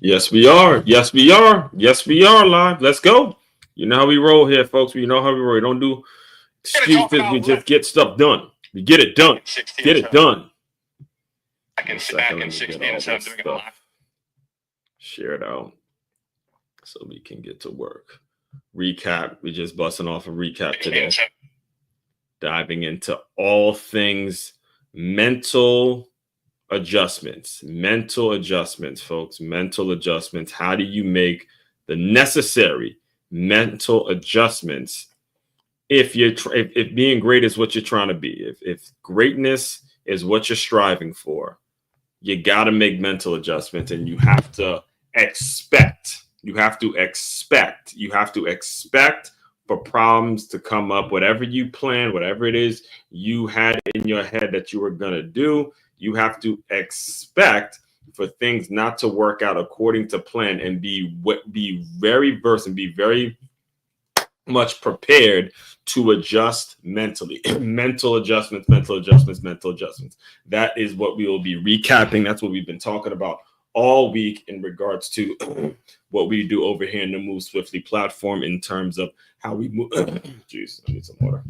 Yes, we are. Yes, we are. Yes, we are live. Let's go. You know how we roll here, folks. We know how we roll. We don't do excuses. We just get stuff done. We get it done. Get it done. Back in 16 instead of doing it live. Share it out so we can get to work. Recap. We just busting off a recap today. Diving into all things mental adjustments, folks, mental adjustments. How do you make the necessary mental adjustments if being great is what you're trying to be, if greatness is what you're striving for, you got to make mental adjustments, and you have to expect for problems to come up. Whatever you plan, whatever it is you had in your head that you were going to do, you have to expect for things not to work out according to plan, and be very versed and be very much prepared to adjust mentally. Mental adjustments. That is what we will be recapping. That's what we've been talking about all week in regards to what we do over here in the Move Swiftly platform in terms of how we move. Jeez, I need some water.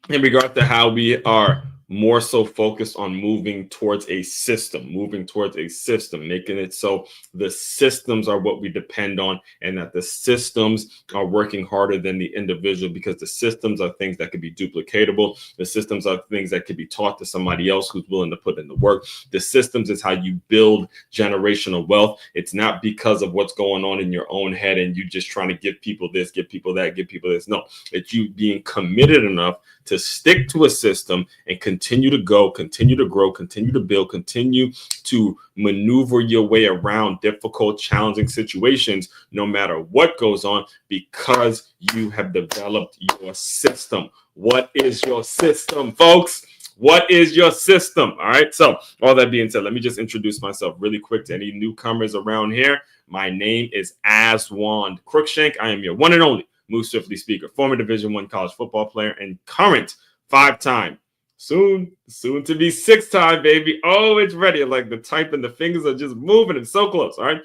In regard to how we are more so focused on moving towards a system, making it so the systems are what we depend on, and that the systems are working harder than the individual, because the systems are things that can be duplicatable. The systems are things that can be taught to somebody else who's willing to put in the work. The systems is how you build generational wealth. It's not because of what's going on in your own head and you just trying to give people this, give people that, give people this. No, it's you being committed enough to stick to a system and continue to go, continue to grow, continue to build, continue to maneuver your way around difficult, challenging situations, no matter what goes on, because you have developed your system. What is your system, folks? What is your system? All right. So all that being said, let me just introduce myself really quick to any newcomers around here. My name is Aswan Crookshank. I am your one and only Move Swiftly speaker, former Division I college football player, and current 5-time, soon to be 6-time, baby. Oh, it's ready. Like the typing, the fingers are just moving and so close. All right.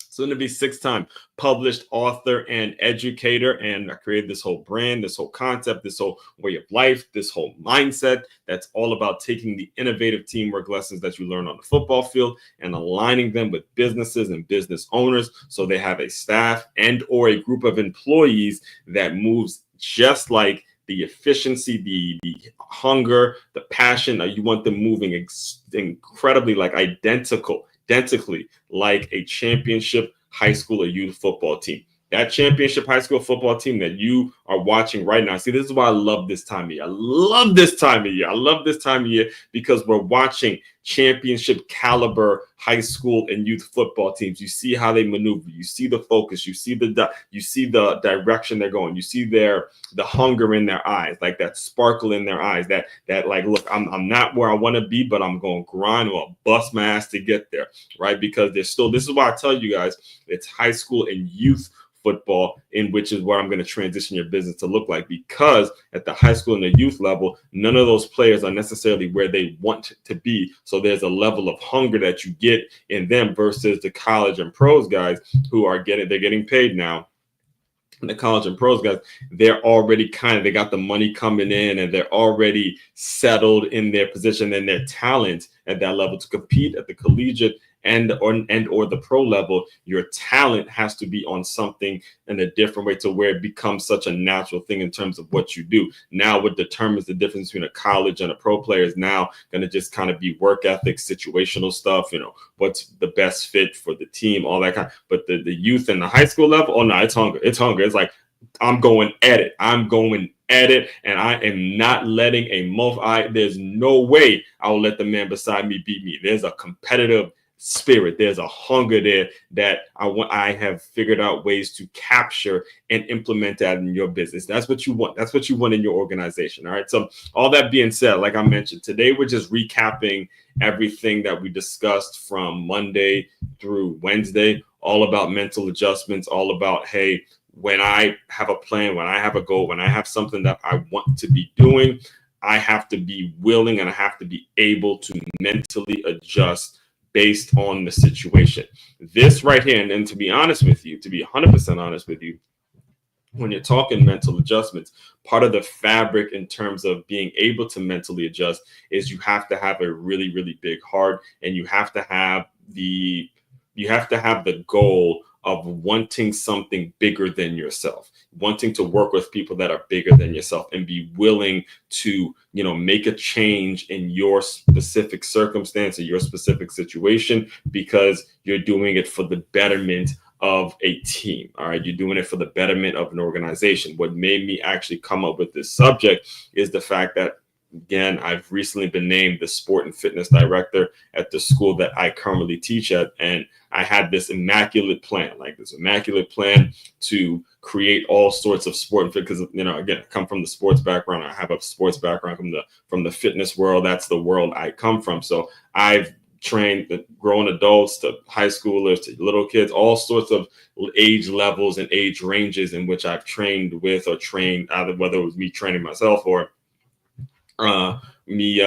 Soon to be 6-time published author and educator. And I created this whole brand, this whole concept, this whole way of life, this whole mindset that's all about taking the innovative teamwork lessons that you learn on the football field and aligning them with businesses and business owners, so they have a staff and or a group of employees that moves just like the efficiency, the hunger, the passion. You want them moving incredibly like identically like a championship high school or youth football team. That championship high school football team that you are watching right now. See, this is why I love this time of year. I love this time of year because we're watching championship caliber high school and youth football teams. You see how they maneuver. You see the focus. You see the direction they're going. You see the hunger in their eyes, like that sparkle in their eyes. That like, look, I'm not where I want to be, but I'm going to grind or bust my ass to get there, right? Because there's still. This is why I tell you guys, it's high school and youth football, in which is where I'm going to transition your business to look like, because at the high school and the youth level, none of those players are necessarily where they want to be. So there's a level of hunger that you get in them versus the college and pros guys who are getting paid now. And the college and pros guys, they're already they got the money coming in, and they're already settled in their position and their talent at that level to compete at the collegiate and or the pro level. Your talent has to be on something in a different way to where it becomes such a natural thing in terms of what you do. Now, what determines the difference between a college and a pro player is now going to just kind of be work ethic, situational stuff, what's the best fit for the team, all that kind. But the youth and the high school level, oh no, it's hunger. It's like, I'm going at it, and I am not letting there's no way I will let the man beside me beat me. There's a competitive spirit. There's a hunger there that I have figured out ways to capture and implement that in your business. That's what you want. That's what you want in your organization. All right. So all that being said, like I mentioned, today we're just recapping everything that we discussed from Monday through Wednesday, all about mental adjustments, all about, hey, when I have a plan, when I have a goal, when I have something that I want to be doing, I have to be willing and I have to be able to mentally adjust based on the situation. This right here, and to be honest with you, to be 100% honest with you, when you're talking mental adjustments, part of the fabric in terms of being able to mentally adjust is you have to have a really, really big heart, and you have to have the goal of wanting something bigger than yourself, wanting to work with people that are bigger than yourself, and be willing to, make a change in your specific circumstance or your specific situation, because you're doing it for the betterment of a team. All right. You're doing it for the betterment of an organization. What made me actually come up with this subject is the fact that, again, I've recently been named the sport and fitness director at the school that I currently teach at. And I had this immaculate plan to create all sorts of sport and fit, because, again, I come from the sports background. I have a sports background from the fitness world. That's the world I come from. So I've trained the grown adults to high schoolers to little kids, all sorts of age levels and age ranges in which I've trained with, or trained, either whether it was me training myself or me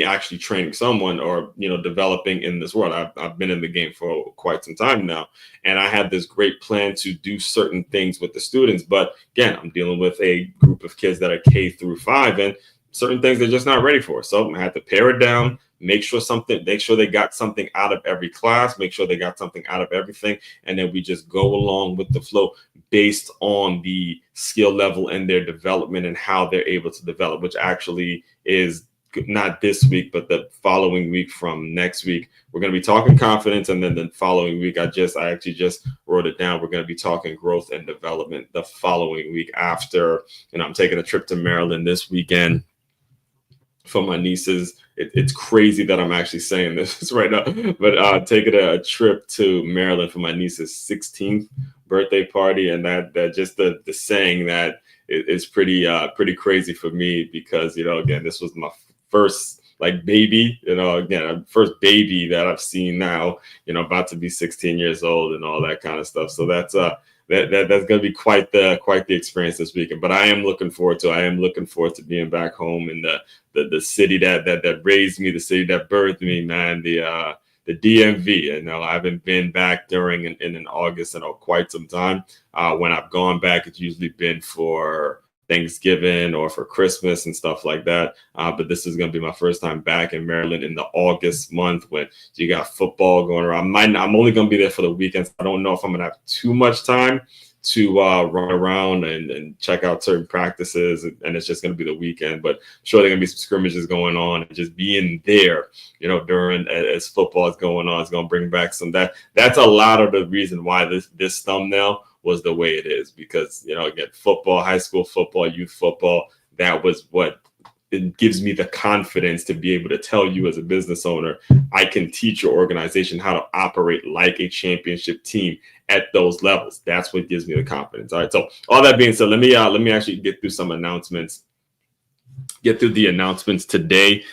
actually training someone, or developing in this world. I've been in the game for quite some time now, and I had this great plan to do certain things with the students. But again, I'm dealing with a group of kids that are K-5, and certain things they're just not ready for. So I had to pare it down, make sure they got something out of every class, make sure they got something out of everything. And then we just go along with the flow based on the skill level and their development and how they're able to develop, which actually is not this week, but the following week from next week. We're going to be talking confidence. And then the following week, I actually just wrote it down. We're going to be talking growth and development the following week after, I'm taking a trip to Maryland this weekend for my nieces. It's crazy that I'm actually saying this right now, but taking a trip to Maryland for my niece's 16th birthday party, and that just the saying that is pretty crazy for me, because again, this was my first baby, first baby that I've seen now, about to be 16 years old and all that kind of stuff. So that's going to be quite the experience this weekend. But I am looking forward to being back home in the city that raised me, the city that birthed me, man, the DMV. I haven't been back during in August in quite some time. When I've gone back, it's usually been for Thanksgiving or for Christmas and stuff like that. But this is going to be my first time back in Maryland in the August month, when you got football going around. I'm only going to be there for the weekends. I don't know if I'm going to have too much time to run around and check out certain practices, and it's just going to be the weekend. But I'm sure there are going to be some scrimmages going on, and just being there, during as football is going on, is going to bring back that's a lot of the reason why this thumbnail was the way it is, because again, football, high school football, youth football, that was what it gives me the confidence to be able to tell you as a business owner, I can teach your organization how to operate like a championship team at those levels. That's what gives me the confidence. All right. So all that being said, let me actually get through some announcements. Get through the announcements today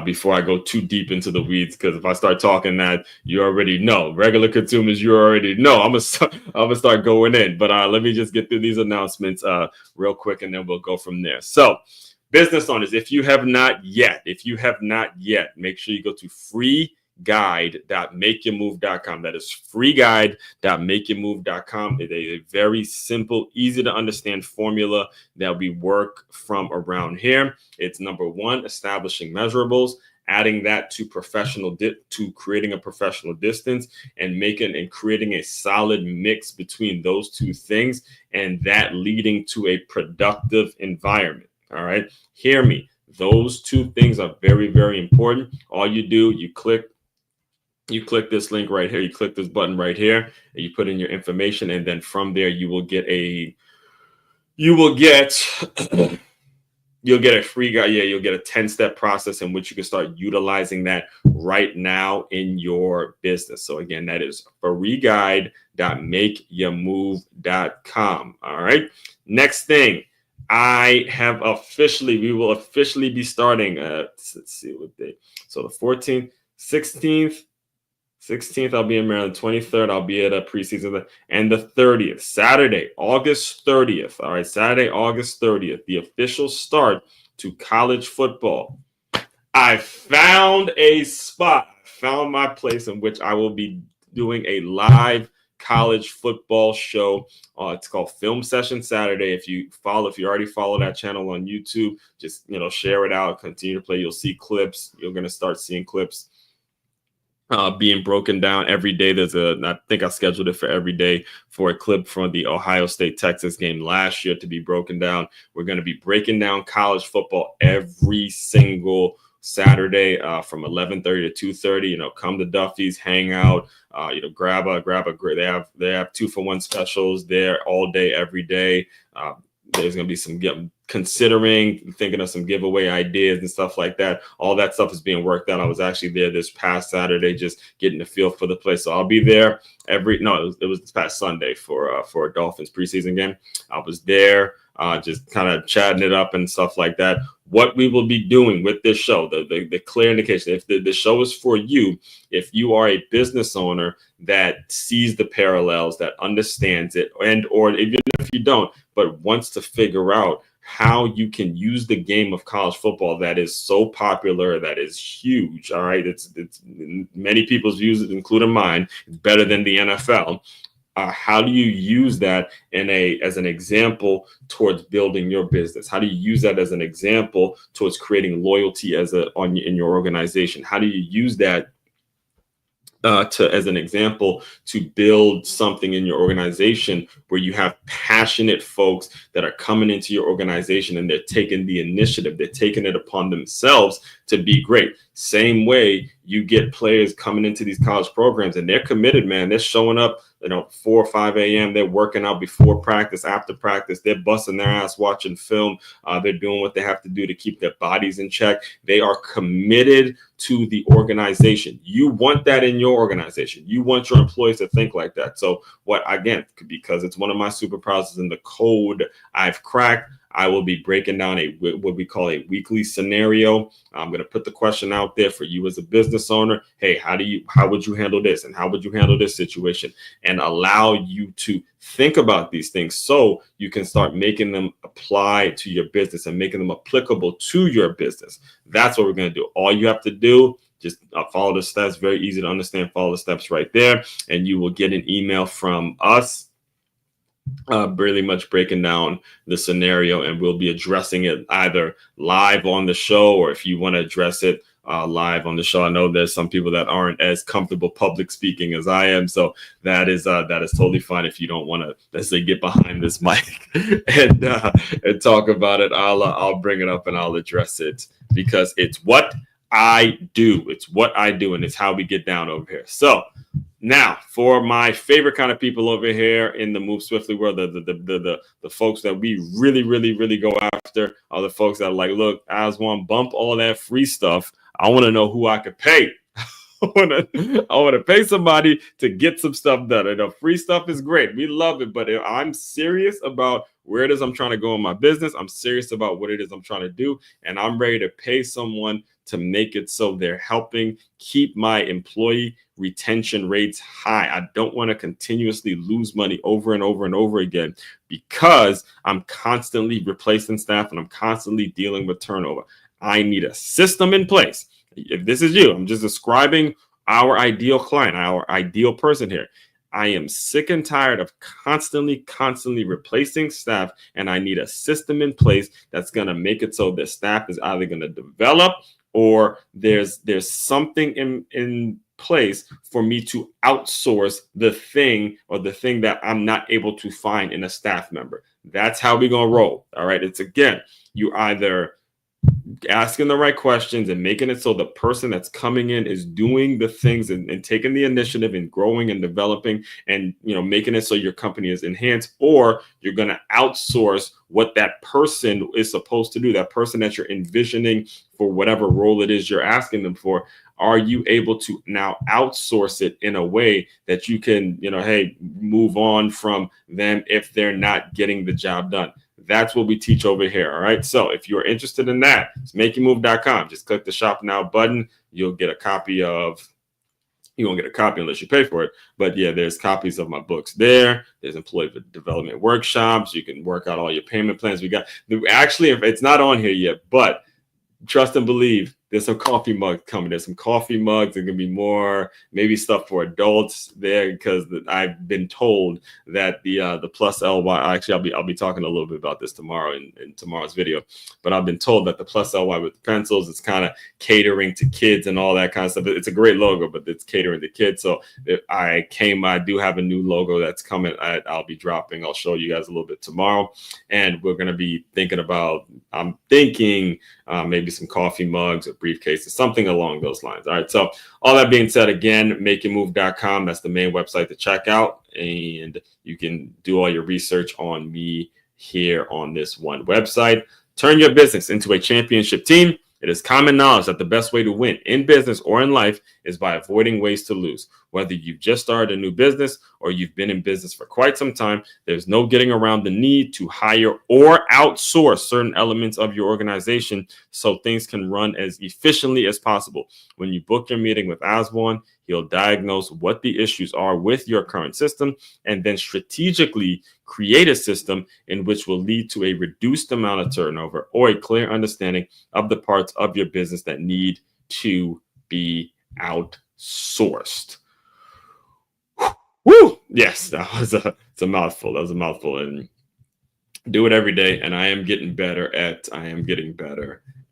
before I go too deep into the weeds, because if I start talking that, you already know, regular consumers, you already know I'm gonna start going in. But let me just get through these announcements real quick, and then we'll go from there. So, business owners, if you have not yet, make sure you go to freeguide.makeyourmove.com. That is freeguide.makeyourmove.com. It is a very simple, easy to understand formula that we work from around here. It's number one, establishing measurables, adding that to creating a professional distance, and creating a solid mix between those two things, and that leading to a productive environment. All right. Hear me. Those two things are very, very important. All you do, you click this link right here. You click this button right here, and you put in your information. And then from there, you'll get a free guide. Yeah, you'll get a 10-step process in which you can start utilizing that right now in your business. So again, that is freeguide.makeyourmove.com. All right. Next thing, we will officially be starting, let's see what day. So the 14th, 16th, I'll be in Maryland. 23rd, I'll be at a preseason. And the 30th, Saturday, August 30th. All right, Saturday, August 30th, the official start to college football. I found a spot, found my place in which I will be doing a live college football show. It's called Film Session Saturday. If you already follow that channel on YouTube, just share it out, continue to play. You'll see clips. You're going to start seeing clips being broken down every day. I think I scheduled it for every day for a clip from the Ohio State-Texas game last year to be broken down. We're going to be breaking down college football every single Saturday from 11:30 to 2:30. Come to Duffy's, hang out, grab a great. They have 2-for-1 specials there all day, every day. There's going to be some thinking of some giveaway ideas and stuff like that. All that stuff is being worked out. I was actually there this past Saturday, just getting the feel for the place. So I'll be there it was this past Sunday for a Dolphins preseason game. I was there, just kind of chatting it up and stuff like that. What we will be doing with this show, the clear indication, if the show is for you, if you are a business owner that sees the parallels, that understands it, or even if you don't, but wants to figure out how you can use the game of college football that is so popular, that is huge. All right. It's many people's views, including mine, it's better than the NFL. How do you use that as an example towards building your business? How do you use that as an example towards creating loyalty in your organization? How do you use that as an example to build something in your organization where you have passionate folks that are coming into your organization and they're taking the initiative, they're taking it upon themselves to be great. Same way you get players coming into these college programs and they're committed, man. They're showing up, 4 or 5 a.m. They're working out before practice, after practice. They're busting their ass watching film. They're doing what they have to do to keep their bodies in check. They are committed to the organization. You want that in your organization. You want your employees to think like that. So because it's one of my superpowers in the code I've cracked, I will be breaking down what we call a weekly scenario. I'm going to put the question out there for you as a business owner. Hey, how would you handle this? And how would you handle this situation? And allow you to think about these things so you can start making them apply to your business and making them applicable to your business. That's what we're going to do. All you have to do, just follow the steps. Very easy to understand. Follow the steps right there. And you will get an email from us really much breaking down the scenario, and we'll be addressing it either live on the show, or if you want to address it live on the show. I know there's some people that aren't as comfortable public speaking as I am, so that is totally fine. If you don't want to, let's say, get behind this mic and talk about it, I'll bring it up and I'll address it, because it's what I do. It's what I do, and it's how we get down over here. So now, for my favorite kind of people over here in the Move Swiftly world, the folks that we really, really, really go after are the folks that are like, look, I just want to bump all that free stuff. I want to know who I could pay. I want to pay somebody to get some stuff done. Free stuff is great. We love it. But if I'm serious about where it is I'm trying to go in my business, I'm serious about what it is I'm trying to do, and I'm ready to pay someone to make it so they're helping keep my employee retention rates high. I don't want to continuously lose money over and over and over again, because I'm constantly replacing staff and I'm constantly dealing with turnover. I need a system in place. If this is you, I'm just describing our ideal client, our ideal person here. I am sick and tired of constantly replacing staff, and I need a system in place that's going to make it so the staff is either going to develop, or there's something in place for me to outsource the thing that I'm not able to find in a staff member. That's how we're going to roll. All right. It's, again, you either asking the right questions and making it so the person that's coming in is doing the things and taking the initiative and growing and developing and, making it so your company is enhanced, or you're going to outsource what that person is supposed to do, that person that you're envisioning for whatever role it is you're asking them for. Are you able to now outsource it in a way that you can, move on from them if they're not getting the job done? That's what we teach over here. All right. So if you're interested in that, it's makeyourmove.com. Just click the shop now button. You'll get a copy of You won't get a copy unless you pay for it. But yeah, there's copies of my books there. There's employee development workshops. You can work out all your payment plans. We got actually, if it's not on here yet, but trust and believe, there's some coffee mugs coming. There's some coffee mugs. There's gonna be more, maybe stuff for adults there, because I've been told that the plus LY. Actually, I'll be talking a little bit about this tomorrow in tomorrow's video. But I've been told that the plus LY with the pencils is kind of catering to kids and all that kind of stuff. It's a great logo, but it's catering to kids. So I do have a new logo that's coming. I'll be dropping. I'll show you guys a little bit tomorrow, and we're gonna be thinking about. I'm thinking maybe some coffee mugs or briefcases, something along those lines. All right. So all that being said, again, makeitmove.com. That's the main website to check out. And you can do all your research on me here on this one website. Turn your business into a championship team. It is common knowledge that the best way to win in business or in life is by avoiding ways to lose. Whether you've just started a new business or you've been in business for quite some time, there's no getting around the need to hire or outsource certain elements of your organization so things can run as efficiently as possible. When you book your meeting with Osborne, he'll diagnose what the issues are with your current system and then strategically create a system in which will lead to a reduced amount of turnover or a clear understanding of the parts of your business that need to be outsourced. Woo! Yes, it's a mouthful. That was a mouthful. And do it every day. And I am getting better at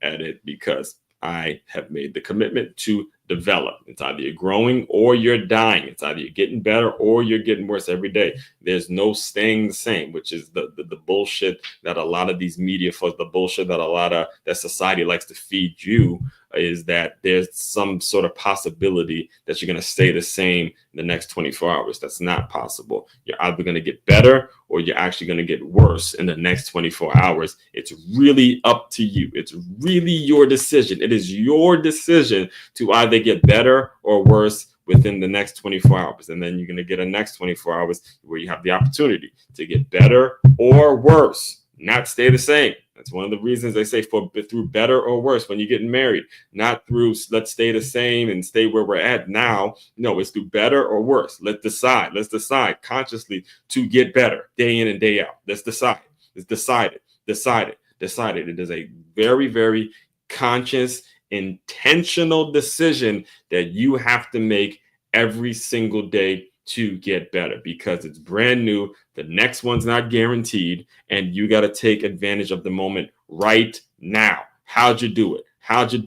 it because I have made the commitment to develop. It's either you're growing or you're dying. It's either you're getting better or you're getting worse every day. There's no staying the same, which is the bullshit that a lot of these media folks, the bullshit that that society likes to feed you, is that there's some sort of possibility that you're going to stay the same in the next 24 hours. That's not possible. You're either going to get better or you're actually going to get worse in the next 24 hours. It's really up to you. It's really your decision. It is your decision to either get better or worse within the next 24 hours. And then you're going to get a next 24 hours where you have the opportunity to get better or worse, not stay the same. That's one of the reasons they say through better or worse when you're getting married, not through let's stay the same and stay where we're at now. No, it's through better or worse. Let's decide consciously to get better day in and day out. Let's decide. It's decided. It is a very, very conscious, intentional decision that you have to make every single day to get better, because it's brand new. The next one's not guaranteed, and you got to take advantage of the moment right now. How'd you do it? How do you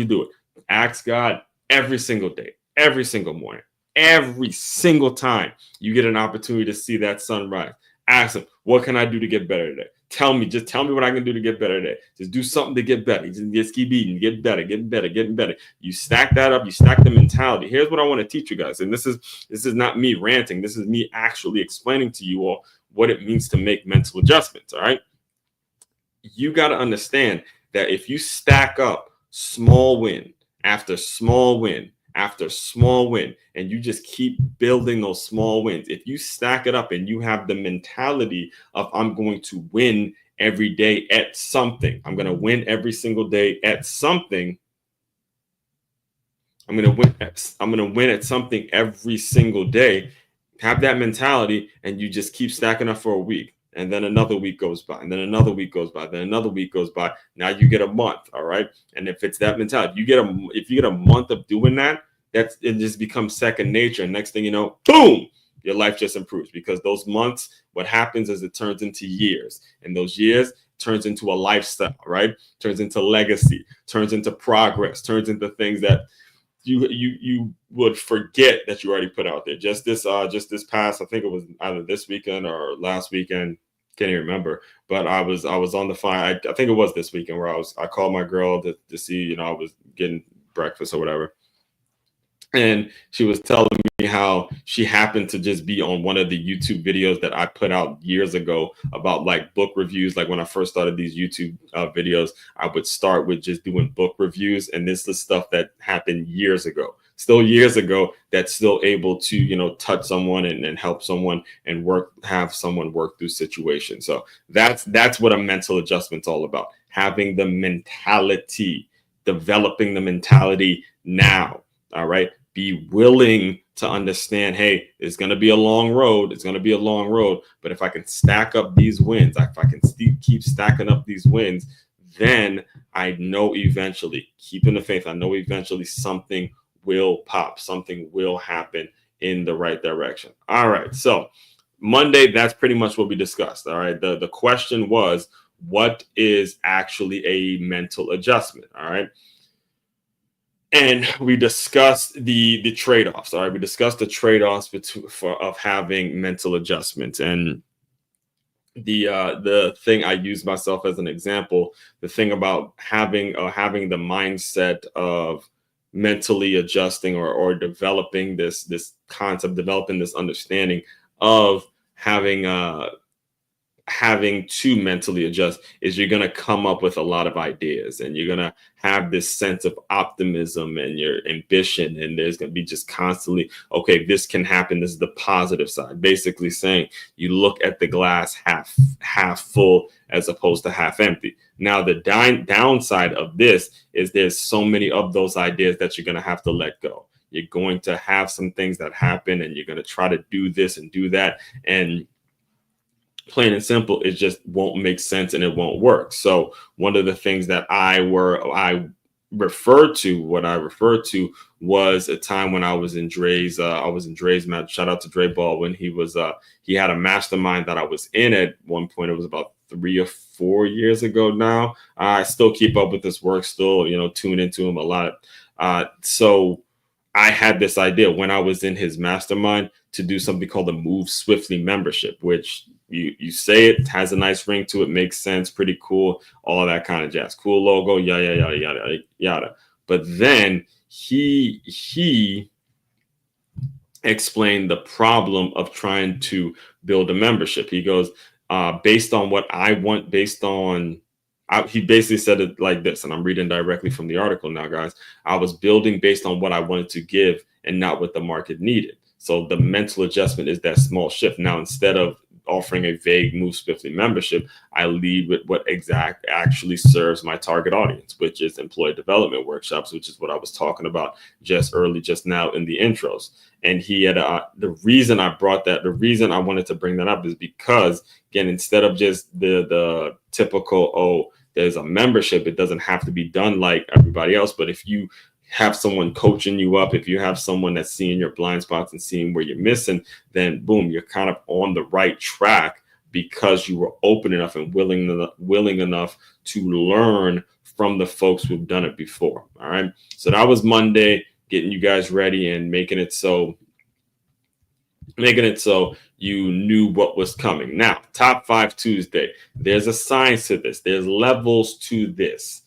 do it? Ask God every single day, every single morning, every single time you get an opportunity to see that sunrise. Ask him, what can I do to get better today? Just tell me what I can do to get better today. Just do something to get better. Just keep eating, getting better. You stack that up. You stack the mentality. Here's what I want to teach you guys. And this is not me ranting. This is me actually explaining to you all what it means to make mental adjustments. All right. You got to understand that if you stack up small win after small win after small win, and you just keep building those small wins, if you stack it up and you have the mentality of I'm going to win every day at something, I'm going to win every single day at something, I'm going to win at something every single day. Have that mentality, and you just keep stacking up for a week. And then another week goes by, and then another week goes by, then another week goes by. Now you get a month, all right? And if it's that mentality, if you get a month of doing that, it just becomes second nature. And next thing you know, boom, your life just improves, because those months, what happens is it turns into years, and those years turns into a lifestyle, right? Turns into legacy, turns into progress, turns into things that you would forget that you already put out there. Just this past, I think it was either this weekend or last weekend, can't even remember, but I was on the phone. I think it was this weekend where I called my girl to see, I was getting breakfast or whatever. And she was telling me how she happened to just be on one of the YouTube videos that I put out years ago about like book reviews. Like when I first started these YouTube videos, I would start with just doing book reviews. And this is stuff that happened years ago, that's still able to, touch someone and help someone and have someone work through situations. So that's what a mental adjustment's all about. Having the mentality, developing the mentality now. All right. be willing to understand, hey, it's going to be a long road. It's going to be a long road. But if I can stack up these wins, if I can keep stacking up these wins, then I know eventually, keeping the faith, I know eventually something will pop, something will happen in the right direction. All right. So Monday, that's pretty much what we discussed. All right. The question was, what is actually a mental adjustment? All right. And we discussed the trade-offs. All right. We discussed the trade-offs of having mental adjustments. And the thing I use myself as an example, the thing about having the mindset of mentally adjusting or developing this concept, developing this understanding of having to mentally adjust is you're going to come up with a lot of ideas, and you're going to have this sense of optimism and your ambition. And there's going to be just constantly, okay, this can happen. This is the positive side. Basically saying you look at the glass half full as opposed to half empty. Now, the downside of this is there's so many of those ideas that you're going to have to let go. You're going to have some things that happen, and you're going to try to do this and do that. And plain and simple, it just won't make sense and it won't work. So one of the things that I referred to was a time when I was in Dre's match. Shout out to Dre Baldwin. He had a mastermind that I was in at one point. It was about 3 or 4 years ago now. I still keep up with this work, still, tune into him a lot. So I had this idea when I was in his mastermind to do something called the Move Swiftly membership, which you say it has a nice ring to it, makes sense, pretty cool, all of that kind of jazz, cool logo, yada. But then he explained the problem of trying to build a membership. He goes, based on what I want, he basically said it like this, and I'm reading directly from the article now, guys. I was building based on what I wanted to give and not what the market needed. So the mental adjustment is that small shift. Now, instead of offering a vague Move Swiftly membership, I lead with what actually serves my target audience, which is employee development workshops, which is what I was talking about just now in the intros. And he had the reason I wanted to bring that up is because, again, instead of just the typical, there's a membership, it doesn't have to be done like everybody else. But if you have someone coaching you up, if you have someone that's seeing your blind spots and seeing where you're missing, then boom, you're kind of on the right track because you were open enough and willing enough to learn from the folks who've done it before. All right. So that was Monday, getting you guys ready and making it so you knew what was coming. Now, Top 5 Tuesday. There's a science to this. There's levels to this.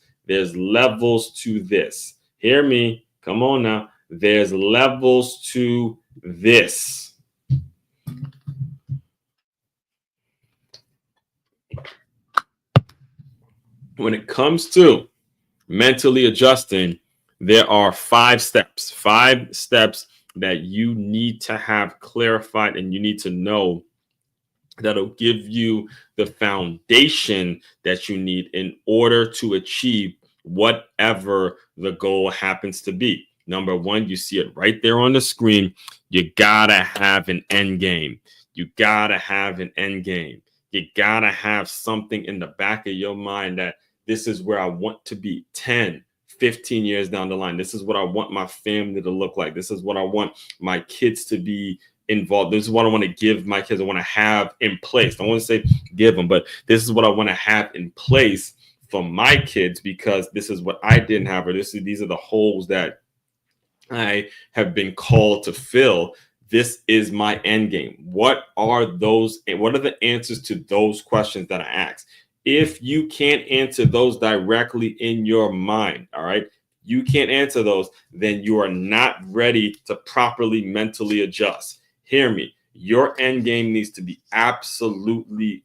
Hear me. Come on now. There's levels to this. When it comes to mentally adjusting, there are 5 steps that you need to have clarified and you need to know that'll give you the foundation that you need in order to achieve whatever the goal happens to be. Number 1, you see it right there on the screen. You gotta have an end game. You gotta have something in the back of your mind that this is where I want to be 10, 15 years down the line. This is what I want my family to look like. This is what I want my kids to be involved. This is what I want to give my kids. I want to have in place. I don't want to say give them, but this is what I want to have in place for my kids, because this is what I didn't have, or these are the holes that I have been called to fill. This is my end game. What are the answers to those questions that I ask? If you can't answer those directly in your mind, all right, you can't answer those, then you are not ready to properly mentally adjust. Hear me. Your end game needs to be absolutely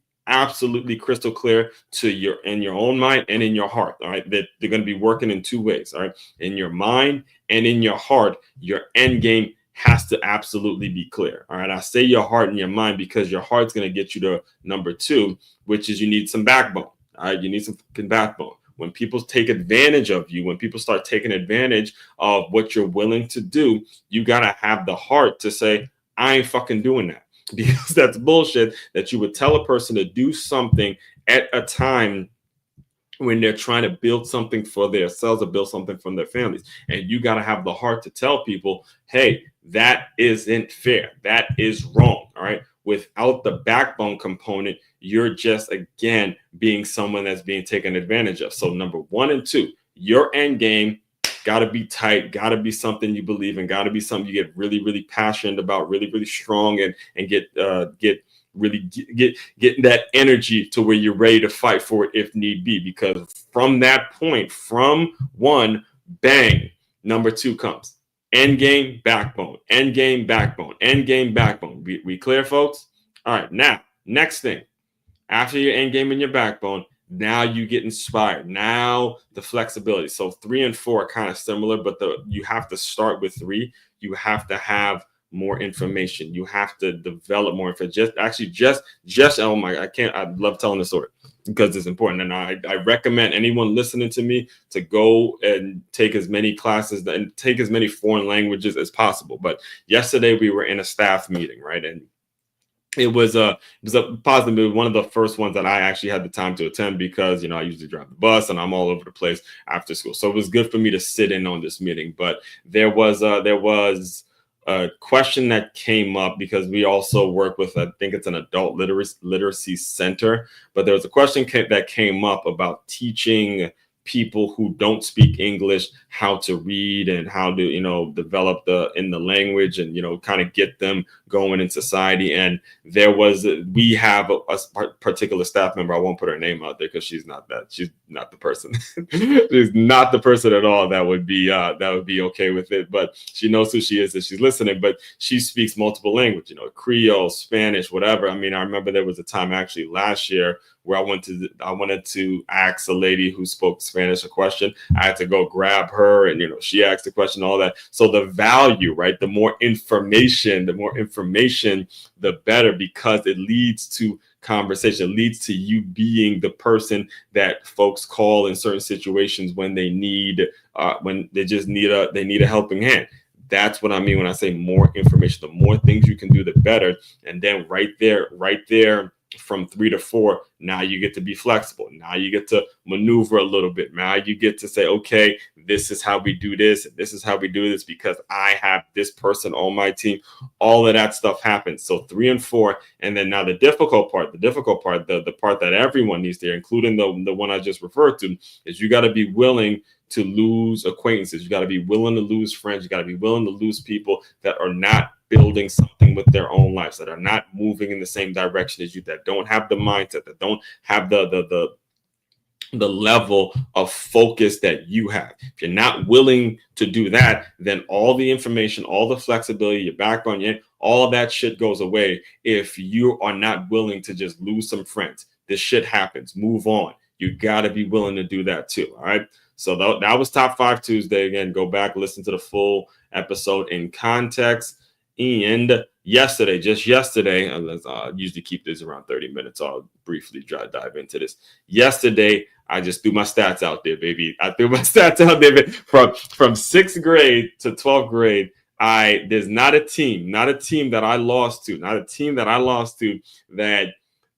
crystal clear in your own mind and in your heart. All right. That they're going to be working in 2 ways. All right. In your mind and in your heart, your end game has to absolutely be clear. All right. I say your heart and your mind because your heart's going to get you to number 2, which is you need some backbone. All right. You need some fucking backbone. when people take advantage of you, when people start taking advantage of what you're willing to do, you got to have the heart to say, I ain't fucking doing that. Because that's bullshit that you would tell a person to do something at a time when they're trying to build something for themselves or build something from their families. And you got to have the heart to tell people, hey, that isn't fair. That is wrong. All right. Without the backbone component, you're just, again, being someone that's being taken advantage of. So number 1 and 2, your end game got to be tight, got to be something you believe in, got to be something you get really, really passionate about, really, really strong, and get that energy to where you're ready to fight for it if need be. Because from that point, from 1, bang, number 2 comes. End game, backbone. End game, backbone. End game, backbone. We clear, folks? All right, now, next thing. After your end game and your backbone, now you get inspired. Now the flexibility. So 3 and 4 are kind of similar, but you have to start with 3. You have to have more information. You have to develop more information. Oh my, I love telling the story because it's important. And I recommend anyone listening to me to go and take as many classes and take as many foreign languages as possible. But yesterday we were in a staff meeting, right? And it was a positive. It was one of the first ones that I actually had the time to attend because, I usually drive the bus and I'm all over the place after school. So it was good for me to sit in on this meeting. But there was a question that came up because we also work with, I think it's an adult literacy center. But there was a question that came up about teaching people who don't speak English how to read and how to develop in the language and kind of get them going in society. And we have a particular staff member, I won't put her name out there because she's not the person. She's not the person at all that would be okay with it, but she knows who she is and she's listening. But she speaks multiple languages, Creole, Spanish, whatever. I mean, I remember there was a time actually last year where I wanted to ask a lady who spoke Spanish a question. I had to go grab her and, she asked the question, all that. So the value, right? The more information, the better, because it leads to conversation, it leads to you being the person that folks call in certain situations when they need a helping hand. That's what I mean when I say more information. The more things you can do, the better. And then right there, from 3 to 4, now you get to be flexible. Now you get to maneuver a little bit. Now you get to say, okay, this is how we do this. And this is how we do this because I have this person on my team. All of that stuff happens. So 3 and 4. And then now the difficult part, the part that everyone needs to hear, including the one I just referred to, is you got to be willing to lose acquaintances. You got to be willing to lose friends. You got to be willing to lose people that are not building something with their own lives, that are not moving in the same direction as you, that don't have the mindset, that don't have the level of focus that you have. If you're not willing to do that, then all the information, all the flexibility, your backbone, all of that shit goes away if you are not willing to just lose some friends. This shit happens. Move on. You got to be willing to do that too. All right. So that was Top 5 Tuesday. Again, go back, listen to the full episode in context. And just yesterday, I usually keep this around 30 minutes. So I'll briefly dive into this. Yesterday, I just threw my stats out there, baby. I threw my stats out there from 6th grade to 12th grade. There's not a team that I lost to that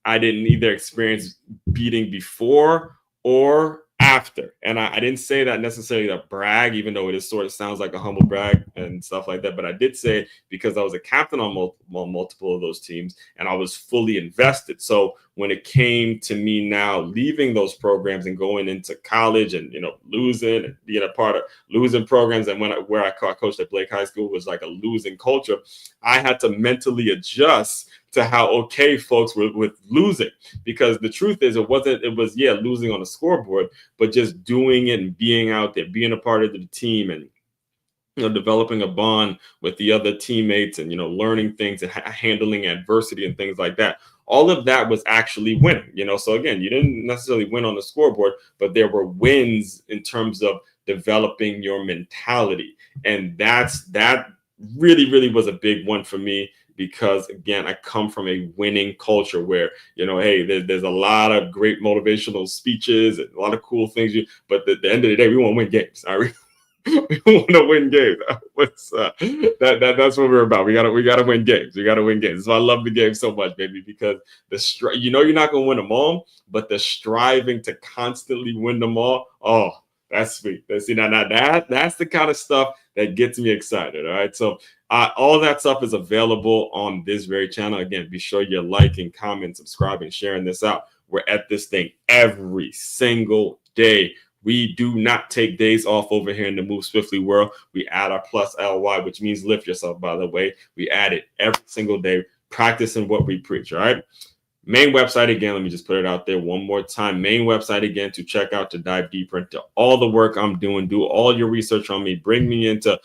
I didn't either experience beating before or after. And I didn't say that necessarily to brag, even though it sort of sounds like a humble brag and stuff like that. But I did say it because I was a captain on multiple of those teams and I was fully invested. So when it came to me now leaving those programs and going into college and, losing and being a part of losing programs, and where I coached at Blake High School was like a losing culture, I had to mentally adjust to how okay folks were with losing, because the truth is it was losing on the scoreboard, but just doing it and being out there, being a part of the team and developing a bond with the other teammates and learning things and handling adversity and things like that. All of that was actually winning, So again, you didn't necessarily win on the scoreboard, but there were wins in terms of developing your mentality, and that really, really was a big one for me. because again, I come from a winning culture where, you know, hey, there's a lot of great motivational speeches and a lot of cool things, but at the end of the day, we want to win games. All right. We want to win games. That's what we're about. We gotta win games. We gotta win games. So I love the game so much, baby, because you know you're not gonna win them all, but the striving to constantly win them all. Oh, that's sweet. That's the kind of stuff that gets me excited. All right. So all that stuff is available on this very channel. Again, be sure you're liking, commenting, subscribing, sharing this out. We're at this thing every single day. We do not take days off over here in the Move Swiftly world. We add our plus LY, which means lift yourself, by the way. We add it every single day, practicing what we preach, all right? Main website again, let me just put it out there one more time. Main website again to check out, to dive deeper into all the work I'm doing. Do all your research on me. Bring me in to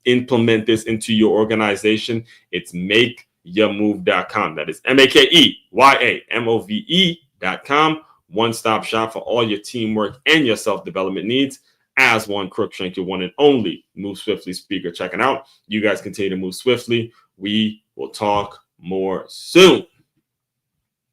implement this into your organization. It's makeyourmove.com. That is MakeYamove.com. One-stop shop for all your teamwork and your self-development needs. As one, Crookshank, your one and only Move Swiftly speaker. Checking out. You guys continue to move swiftly. We will talk more soon.